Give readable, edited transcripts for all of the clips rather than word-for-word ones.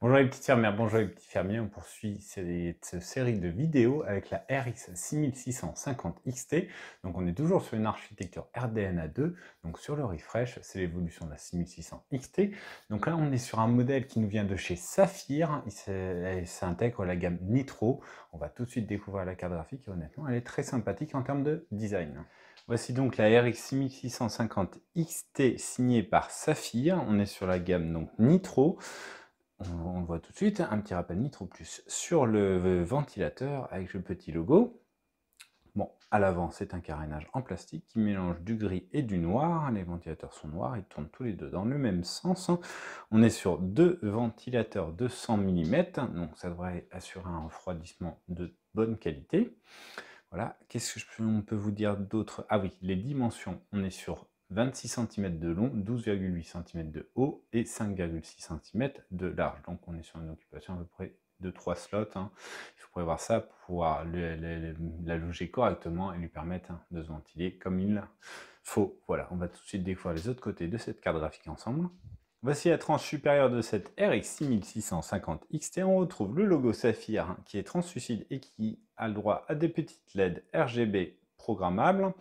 Bonjour les petites fermières, bonjour les petits fermiers, on poursuit cette série de vidéos avec la RX 6650 XT. Donc on est toujours sur une architecture RDNA2, donc sur le refresh, c'est l'évolution de la 6600 XT. Donc là on est sur un modèle qui nous vient de chez Saphir, il s'intègre la gamme Nitro. On va tout de suite découvrir la carte graphique et honnêtement elle est très sympathique en termes de design. Voici donc la RX 6650 XT signée par Saphir, on est sur la gamme donc Nitro. On le voit tout de suite, un petit rappel Nitro Plus sur le ventilateur avec le petit logo. Bon, à l'avant, c'est un carénage en plastique qui mélange du gris et du noir. Les ventilateurs sont noirs, ils tournent tous les deux dans le même sens. On est sur deux ventilateurs de 100 mm, donc ça devrait assurer un refroidissement de bonne qualité. Voilà, qu'est-ce qu'on peut vous dire d'autre? Ah oui, les dimensions, on est sur 26 cm de long, 12,8 cm de haut et 5,6 cm de large. Donc on est sur une occupation à peu près de 3 slots. Il faut prévoir ça pour pouvoir la loger correctement et lui permettre de se ventiler comme il faut. Voilà, on va tout de suite découvrir les autres côtés de cette carte graphique ensemble. Voici la tranche supérieure de cette RX 6650 XT. On retrouve le logo Saphir qui est translucide et qui a le droit à des petites LED RGB programmables,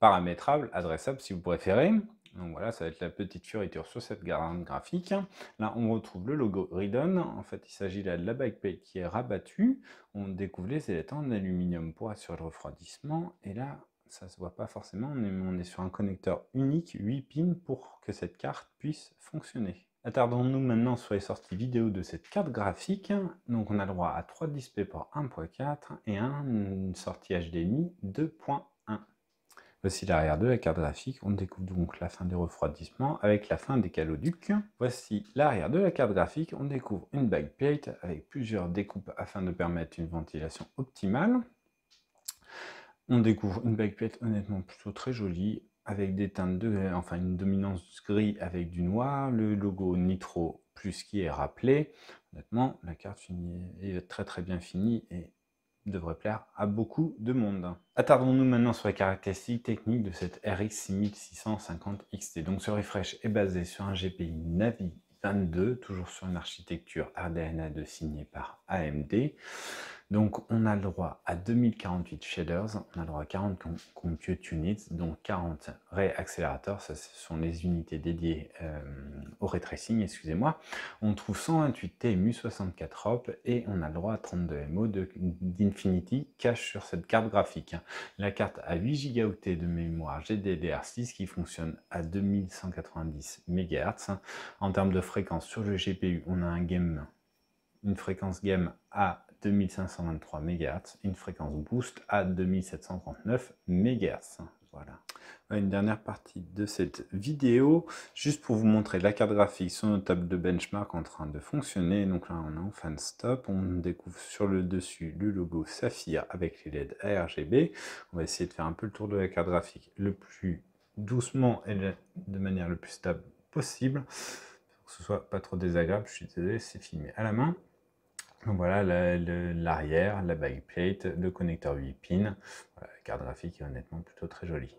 paramétrables, adressables si vous préférez. Donc voilà, ça va être la petite fioriture sur cette garde graphique. Là, on retrouve le logo Ridon. En fait, il s'agit là de la backplate qui est rabattue. On découvre les ailettes en aluminium pour assurer le refroidissement. Et là, ça se voit pas forcément, on est sur un connecteur unique 8 pins pour que cette carte puisse fonctionner. Attardons-nous maintenant sur les sorties vidéo de cette carte graphique. Donc on a le droit à 3 DisplayPort 1.4 et une sortie HDMI 2.1. Voici l'arrière de la carte graphique. On découvre donc la fin du refroidissement avec la fin des caloducs. Voici l'arrière de la carte graphique. On découvre une backplate avec plusieurs découpes afin de permettre une ventilation optimale. On découvre une backplate honnêtement plutôt très jolie, avec des teintes enfin une dominance gris avec du noir, le logo Nitro Plus qui est rappelé. Honnêtement, la carte est très bien finie et devrait plaire à beaucoup de monde. Attardons-nous maintenant sur les caractéristiques techniques de cette RX 6650 XT. Donc ce refresh est basé sur un GPI Navi 22, toujours sur une architecture RDNA2 signée par AMD. Donc on a le droit à 2048 shaders, on a le droit à 40 compute units, donc 40 ray accélérateurs, ça ce sont les unités dédiées au ray tracing, excusez-moi. On trouve 128 TMU, 64 HOP et on a le droit à 32 MO d'Infinity cache sur cette carte graphique. La carte a 8 Go de mémoire GDDR6 qui fonctionne à 2190 MHz. En termes de fréquence sur le GPU, on a une fréquence game à 2523 MHz, une fréquence boost à 2739 MHz. Voilà. Une dernière partie de cette vidéo, juste pour vous montrer la carte graphique sur notre table de benchmark en train de fonctionner. Donc là, on est en fan stop. On découvre sur le dessus le logo Saphir avec les LED ARGB. On va essayer de faire un peu le tour de la carte graphique le plus doucement et de manière le plus stable possible, pour que ce soit pas trop désagréable. Je suis désolé, c'est filmé à la main. Donc voilà l'arrière, la backplate, le connecteur 8 pins. Voilà, la carte graphique est honnêtement plutôt très jolie.